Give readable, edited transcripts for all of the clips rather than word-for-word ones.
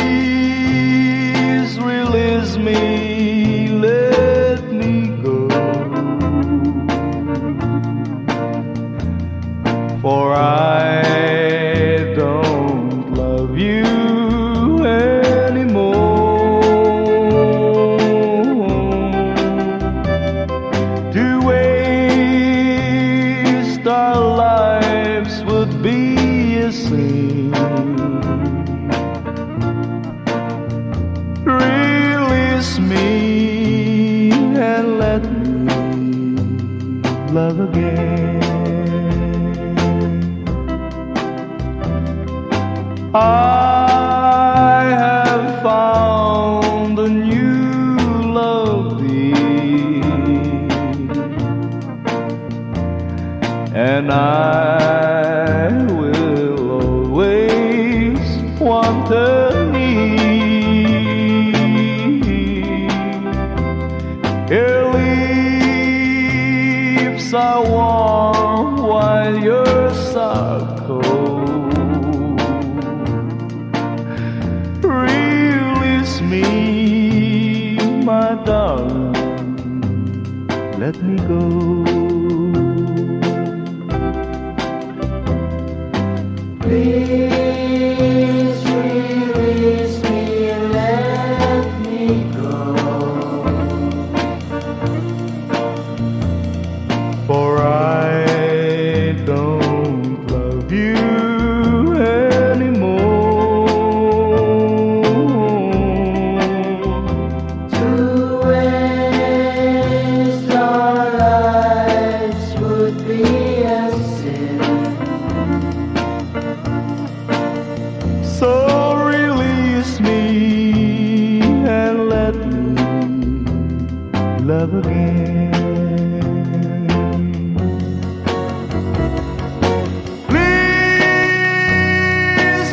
Please release me, let me go, for I don't love you anymore. To waste our lives would be a sin. Release me and let me love again. I have found a new love, dear, and I will always want her near. Her lips are warm while yours are cold. Release me, my darling, let me go. Please release me, let me go, for I don't love you anymore. to waste our lives would be a sin. So release me and let me love again. Please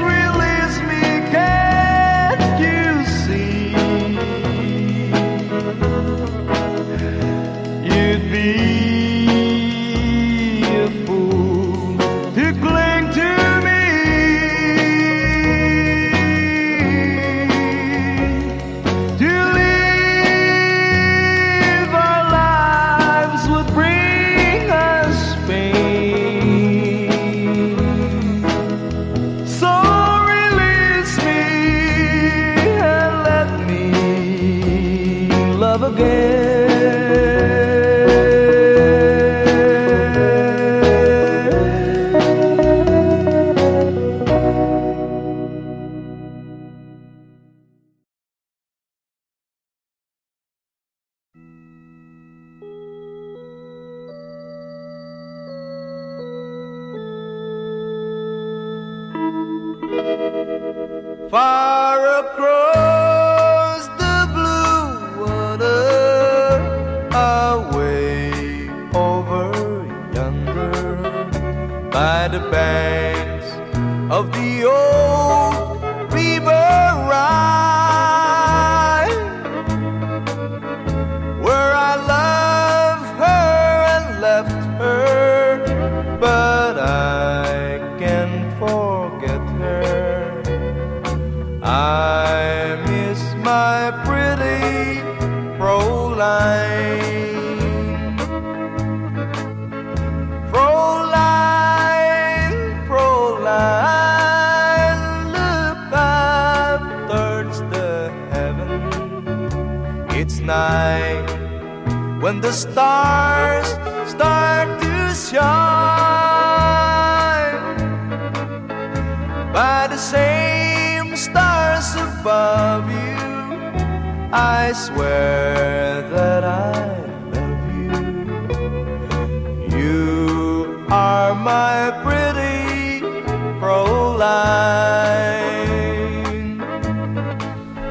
release me, can't you see? You'd be a fool to cling to me. To live our lives would bring us pain. So release me and let me love far across the blue water, away over yonder, by the banks of the old river Rhine, where I loved her and left her, but I can't forget her. I miss my pretty Fräulein. Fräulein, Fräulein, look up towards the heaven. It's night when the stars start to shine. By the same stars above you, I swear that I love you. You are my pretty Fräulein.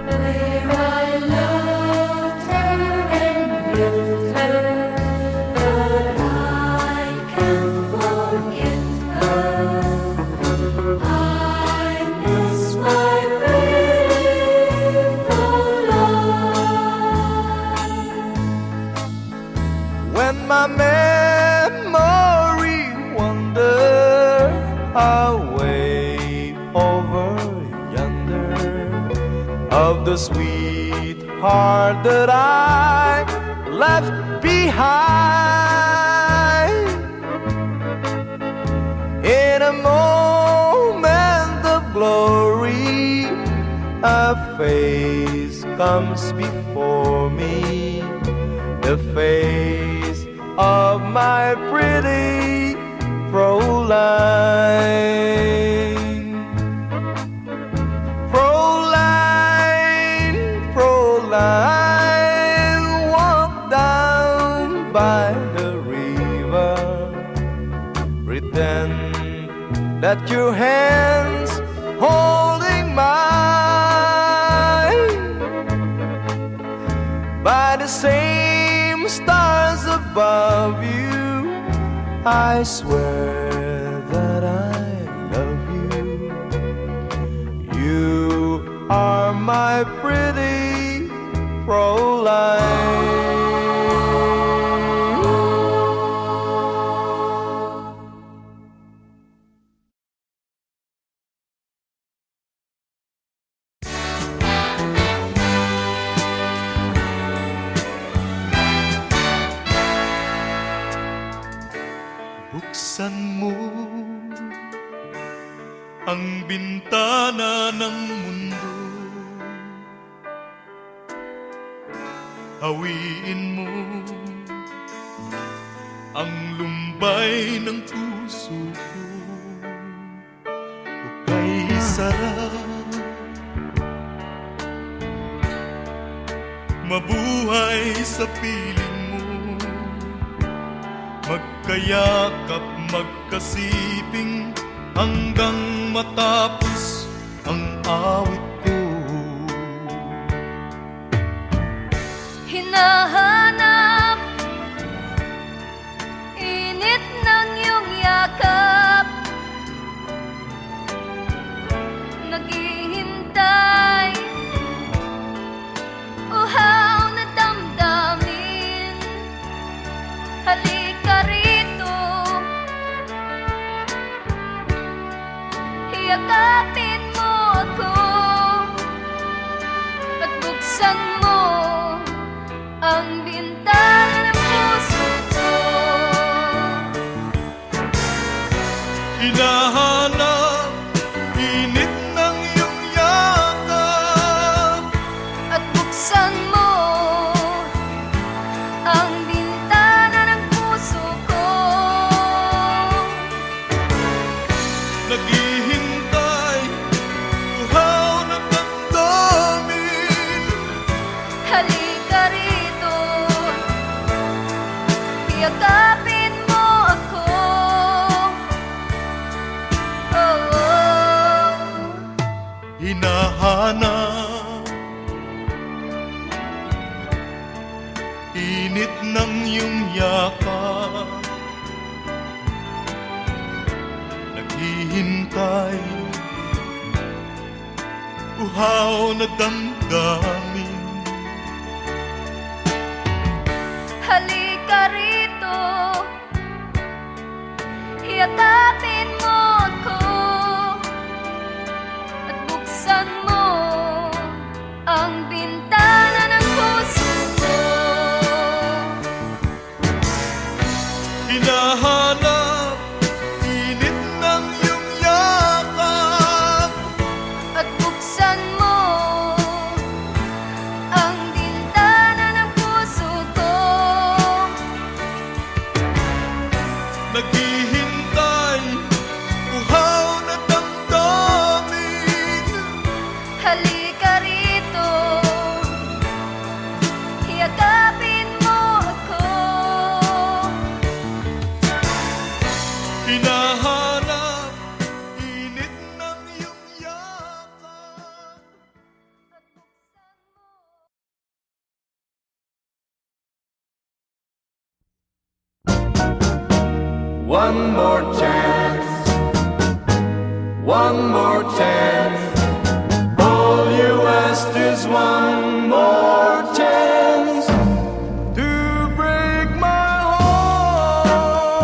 Where I loved her and lived her, but I can't forget her. I miss my pretty Fräulein. of the sweetheart that I left behind. In a moment of glory, a face comes before me, the face of my pretty Fräulein. Fräulein, Fräulein, walk down by the river, pretend that your hands holding mine. By the same stars above you, I swear that I love you. You are my pretty Fräulein. Buksan mo ang bintana ng mundo, hawiin mo ang lumbay ng puso ko. Hukay sarap, mabuhay sa piling mo, magkayakap, magkasiping hanggang matapos ang awit ko. Hinahanap init ng iyong yakap, naghihintay uhaw na damdamin. Halika rito, yakapin mo ako at buksan mo ang bintana ng puso ko. Hinahanap init ng iyong yakap At buksan mo ang bintana ng puso ko. naghihintay, uhaw na damdamin. Halika rito, yakapin mo ako. Oh, oh. Hinahanap init ng iyong yakap, naghihintay, uhaw na damdamin. Halika rito, yakapin mo ako at buksan mo ang bintana ng puso ko. Hinahanap init ng iyong yakap At buksan mo ang bintana ng puso ko. naghihintay, uhaw na damdamin. Halika rito, yakapin mo ako. Hinahanap init ng iyong yakap. One more chance, one more chance. All you ask is one more chance to break my heart.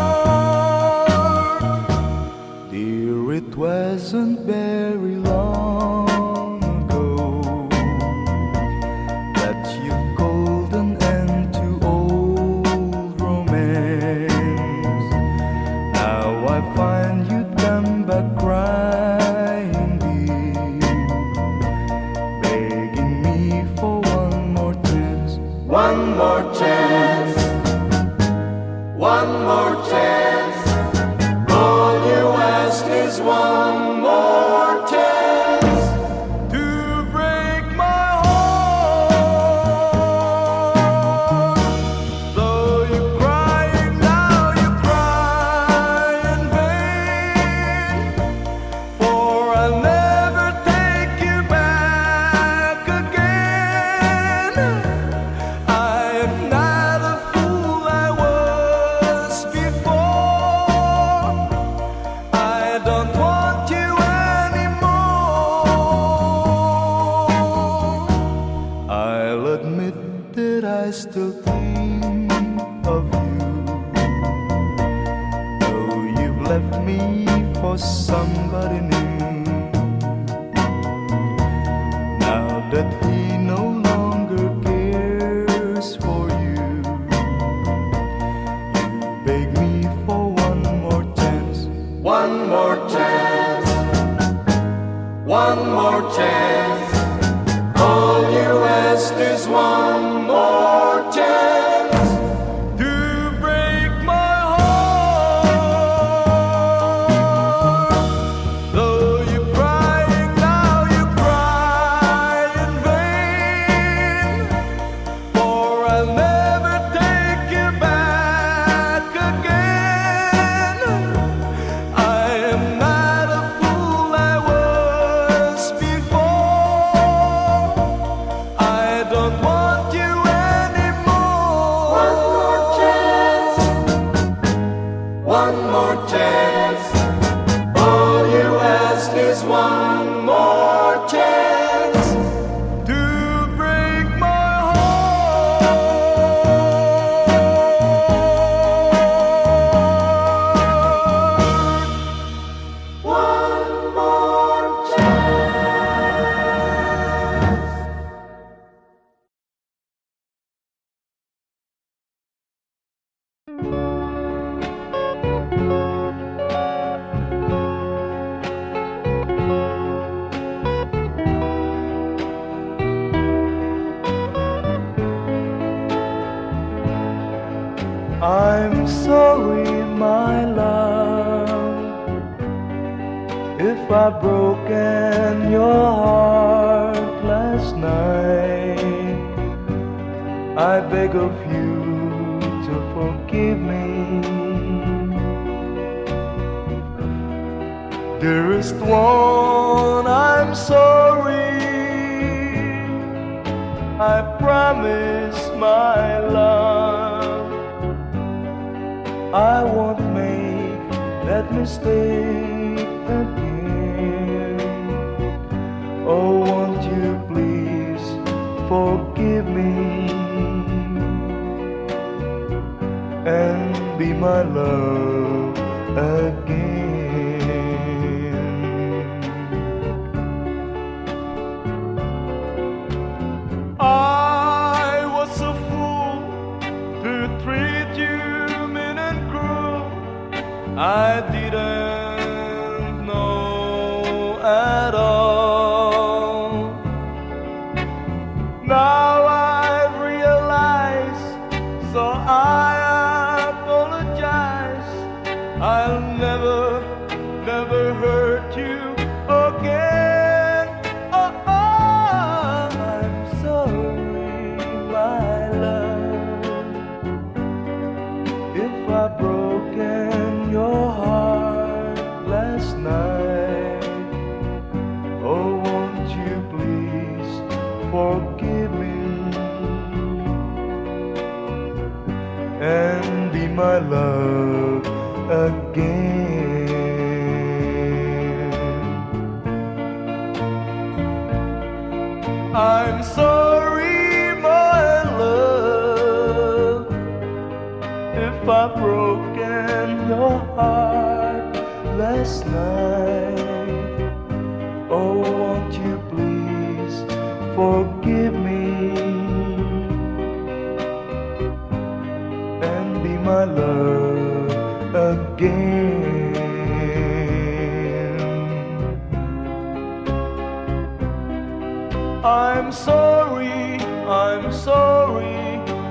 Dear, it wasn't very long ago One more chance, one more chance. All you ask is one more chance to break my heart. Though you're crying now, you cry in vain. For I'll never take you back again. I am not a fool I was before. I don't want you anymore. I'll admit that I still think of you, though you've left me for somebody new. Now that he no longer cares for you, you beg me for one more chance. One more chance, one more chance. All you ask is one more chance to break my heart. Though you're crying now, you cry in vain. For I'll never take you back again. I am not a fool I was before. I don't want you anymore. One more chance, one more chance. All you ask is one more chance to break my heart. one more chance. I'm sorry, my love, if I've broken your heart last night. I beg of you to forgive me. Dearest one, I'm sorry. I promise, my love, I won't make that mistake again. Oh, won't you please forgive me and be my love again. I was a fool to treat you mean and cruel. I didn't know at all. Now I realize, so I apologize. I'll never hurt you again. Oh, I'm sorry, my love, if I've broken your heart last night. Oh, won't you please forgive me and be my love again. I'm sorry, my love, if I've broken your heart last night. Oh, won't you please forgive me and be my love again. I'm sorry,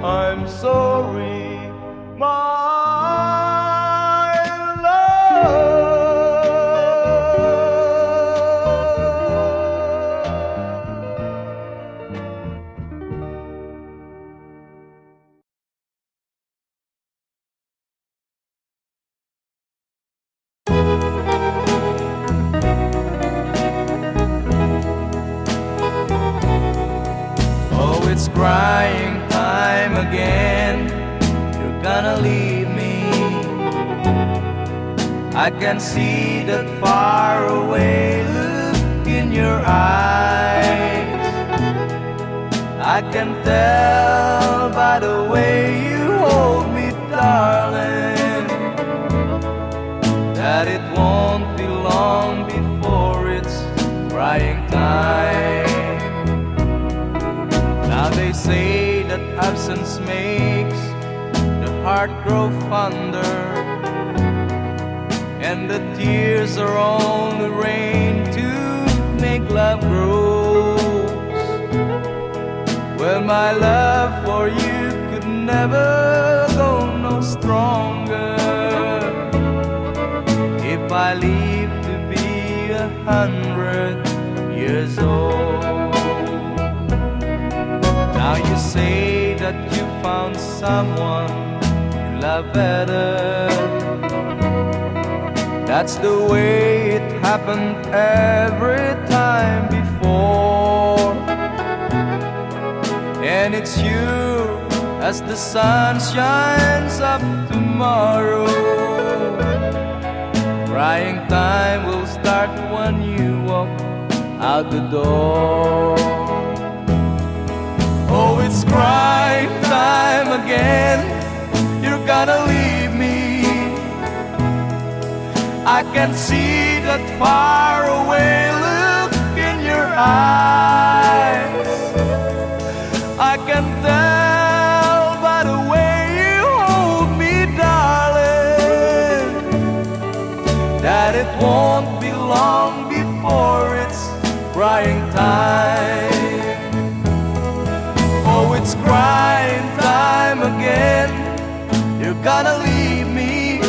I'm sorry, my love. Oh, it's crying time again. You're gonna leave me. I can see that far away look in your eyes. I can tell by the way you hold me, darling, that it won't be long before it's crying time. Now they say that absence makes the heart grow fonder, and the tears are only rain to make love grows. Well, my love for you could never go no stronger if I live to be 100 years old. Now you say that you found someone you love better. That's the way it happened every time before. And it's you as the sun shines up tomorrow. Crying time will start when you walk out the door. Oh, it's crying time again. You're gonna leave me. I can see that far away look in your eyes. I can tell by the way you hold me, darling, that it won't be long before it's crying time. Oh, it's crying time again. You're gonna leave me.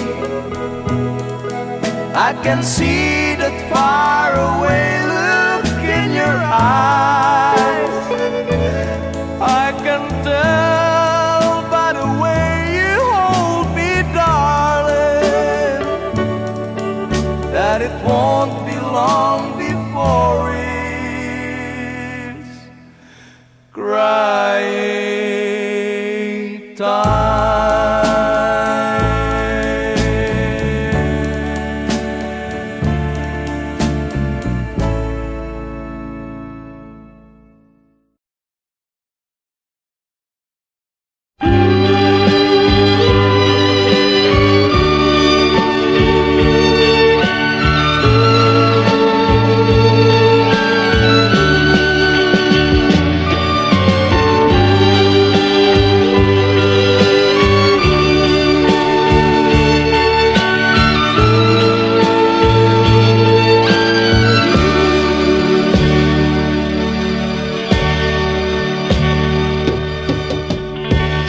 I can see that far away look in your eyes. I can tell by the way you hold me, darling, that it won't be long before it's crying time.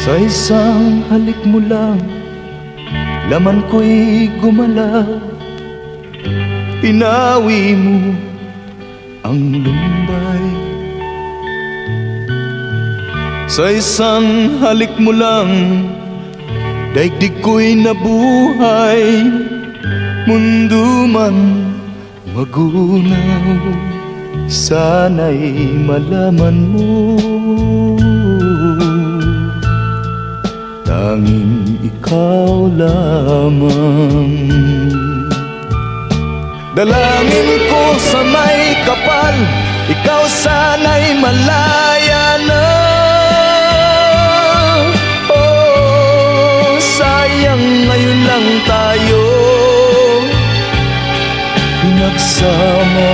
Sa isang halik mo lang, laman ko'y gumalaw. Pinawi mo ang lumbay. Sa isang halik mo lang, daigdig ko'y nabuhay. Mundo man magunaw, sana'y malaman mo. Tanging ikaw lamang. Dalangin ko sa may kapal, ikaw sana'y malaya na. Oh, sayang ngayon lang tayo pinagsama.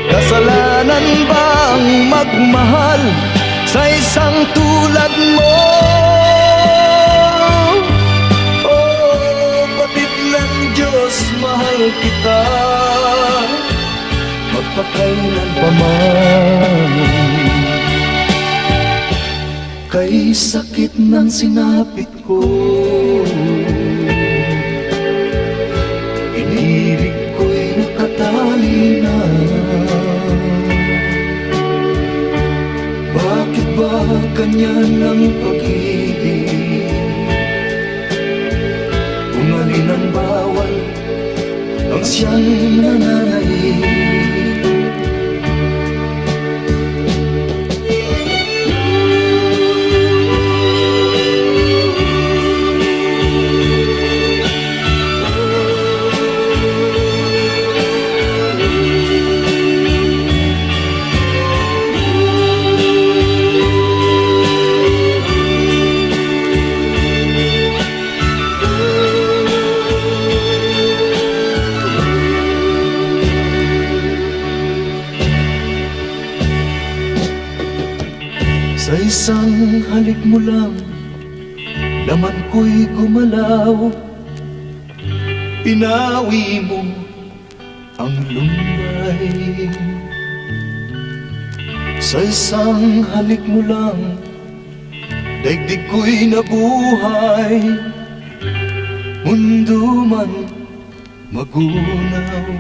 Kasalanan ba ang magmahal sa isang tulad mo? Oh, batid ng Diyos, mahal kita magpakailan pa man. Kay sakit ng sinapit ko, inibig ko'y nakatali na. Bakit ba ganyan ang pag-ibig? Kung alin ang bawal, ang siyang nananaig. Sa isang halik mo lang, laman ko'y gumalaw. Pinawi mo ang lumbay. Sa isang halik mo lang, daigdig ko'y nabuhay. Mundo man magunaw,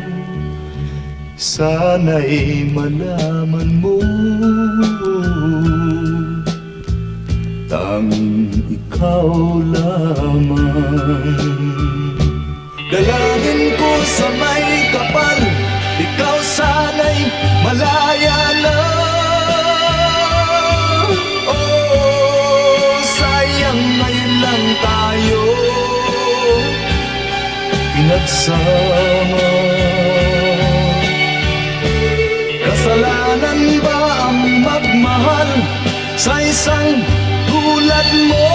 sana'y malaman mo, tanging ikaw lamang. Dalangin ko sa may kapal, ikaw sana'y malaya na. Oh, sayang ngayon lang tayo pinagsama. Kasalanan ba ang magmahal sa isang tulad mo?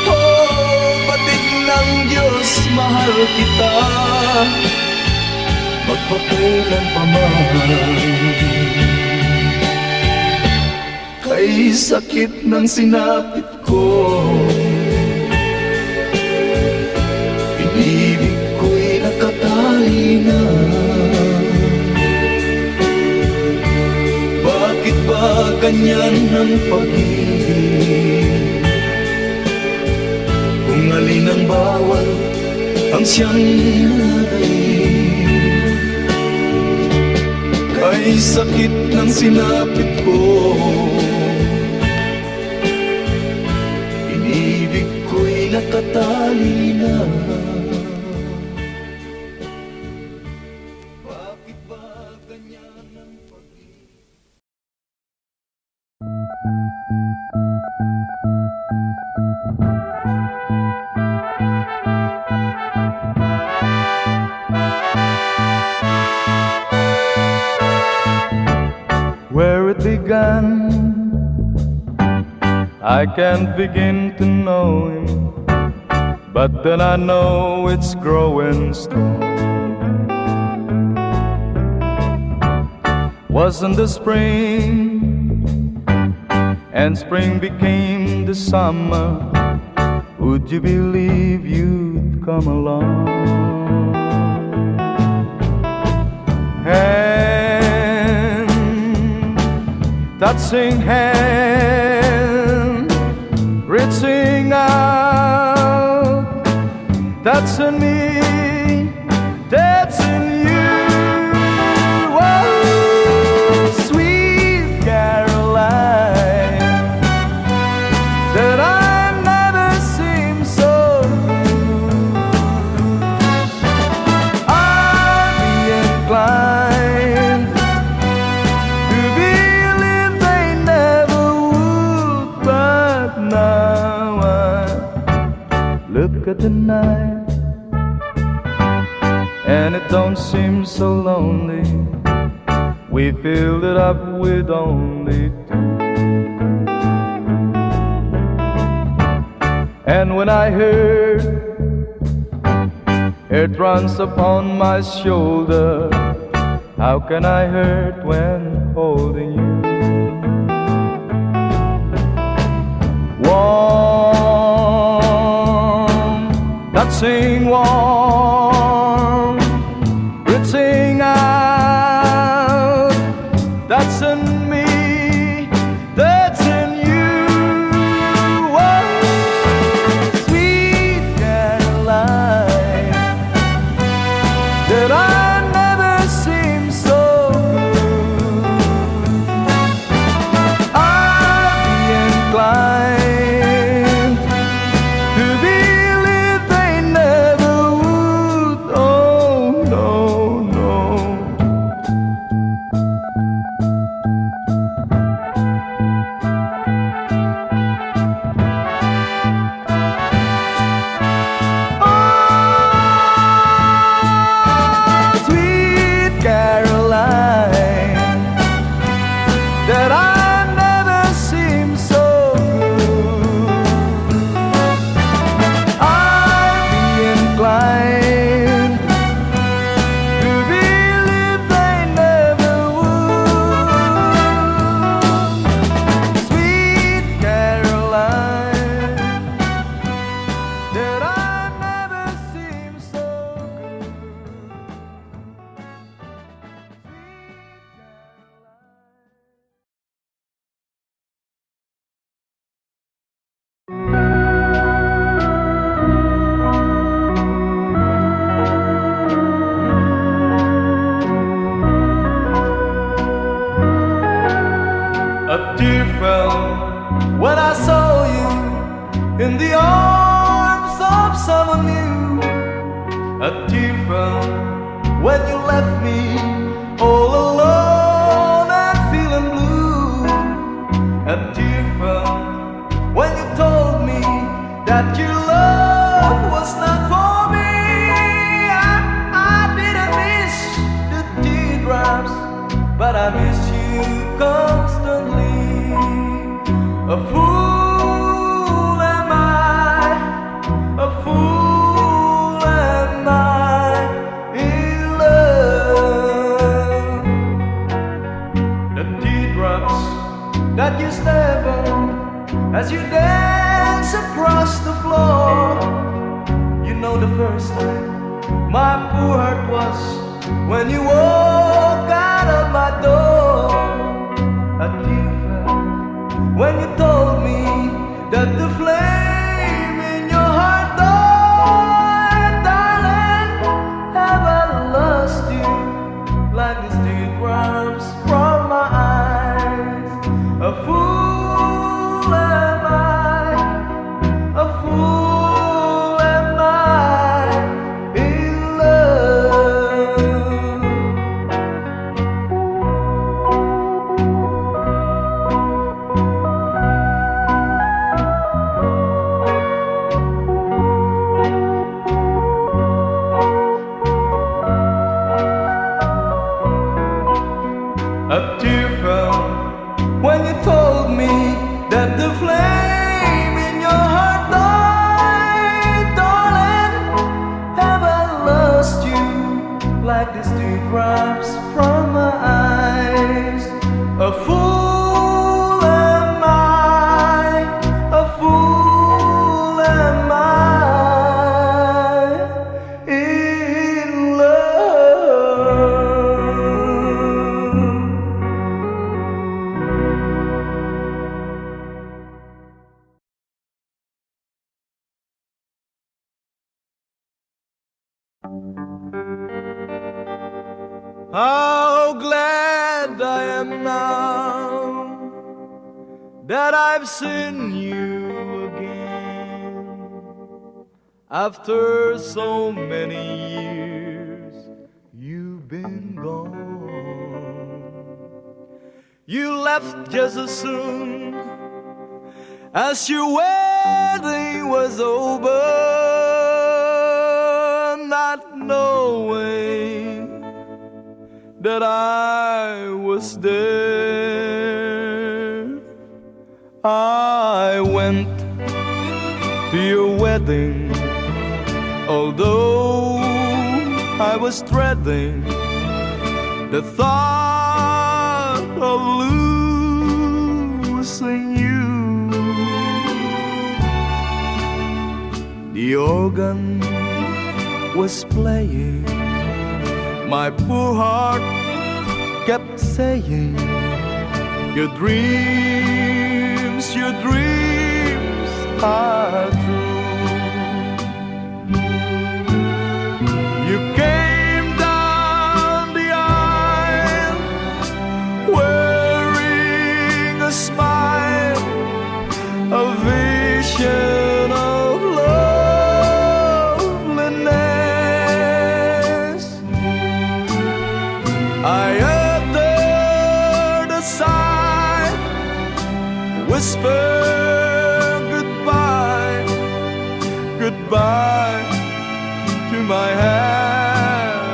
Oh, batid ng Diyos, mahal kita, magpakailan pa man. Kay sakit ng sinapit ko, inibig ko'y nakatali na. Bakit ba ganyan ang pag-ibig? Kung alin ang bawal, ang siyang nananaig. Kay sakit ng sinapit ko, inibig ko'y nakatali na. Bakit ba ganyan ang pag-ibig? Where it began, I can't begin to know him, but then I know it's growing strong. Wasn't the spring, and spring became the summer, would you believe you'd come along? Touching hand, reaching out, touching me, touching you. Oh, sweet Caroline, that I never seem so new. I'd be inclined to believe they never would, but now I look at the night and it don't seem so lonely. We filled it up with only two. And when I heard it runs upon my shoulder, how can I hurt when holding you? Warm, touching warm, reaching out, touching me, Caroline, that I never seem so good. I'd be inclined to believe they never would. Sweet Caroline, that I never seem so good. A tear fell when I saw you in the arms of someone new. A tear fell when you left me all alone and feeling blue. A tear fell when you told me that your love was not for me. I didn't miss the teardrops, but I miss you constantly. A fool am I, a fool am I in love. The teardrops that you step on as you dance across the floor. You know the first time my poor heart was when you walk out of my door. A tear fell when you told me that the flame in your heart died. Darling, have I lost you like these teardrops from my eyes? A fool am I, a fool am I in love. A tear fell when you told me that the flame in your heart died. Darling, have I lost you like these teardrops from my eyes? A fool am I, a fool am I in love. How glad I am now that I've seen you again. After so many years, you've been gone. You left just as soon as your wedding was over, not knowing that I was there. I went to your wedding, although I was dreading the thought of losing you. The organ was playing, my poor heart kept saying, your dreams are true. You came down the aisle wearing a smile, a vision of loveliness. I uttered a sigh, whispered goodbye, goodbye to my happiness.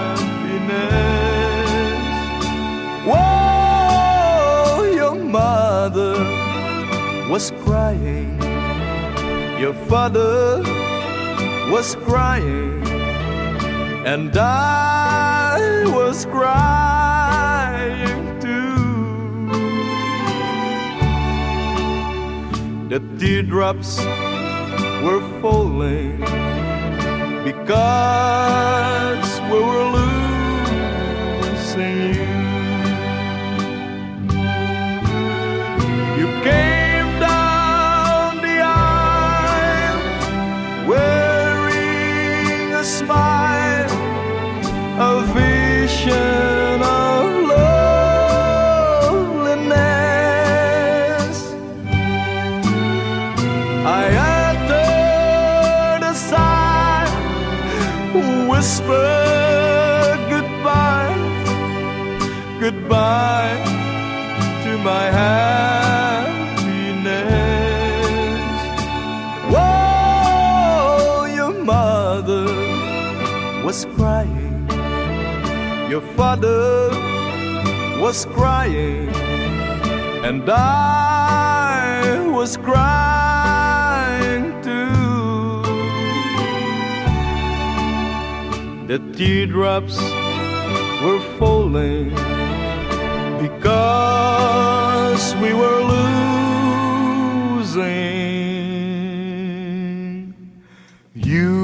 was crying, your father was crying, and I was crying too. The teardrops were falling because we were losing you. You came down the aisle wearing a smile, a vision of loneliness. I uttered a sigh, whispered goodbye, goodbye to my happiness. Whoa, your mother was crying, your father was crying, and I was crying too. The teardrops were falling because we were losing you.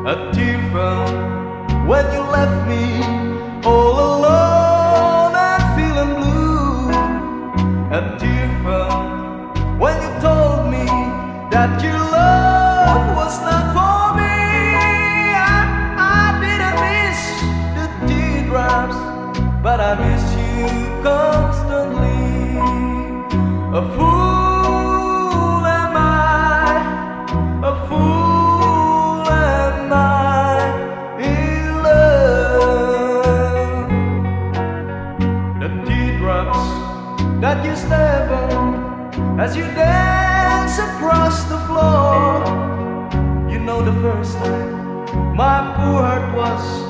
A tear fell when you left me all alone and feeling blue. A tear fell when you told me that your love was not for me. I didn't miss the teardrops, but I miss you constantly. A fool am I, a fool am I in love. The teardrops that you step on as you dance across the floor. You know the first time my poor heart was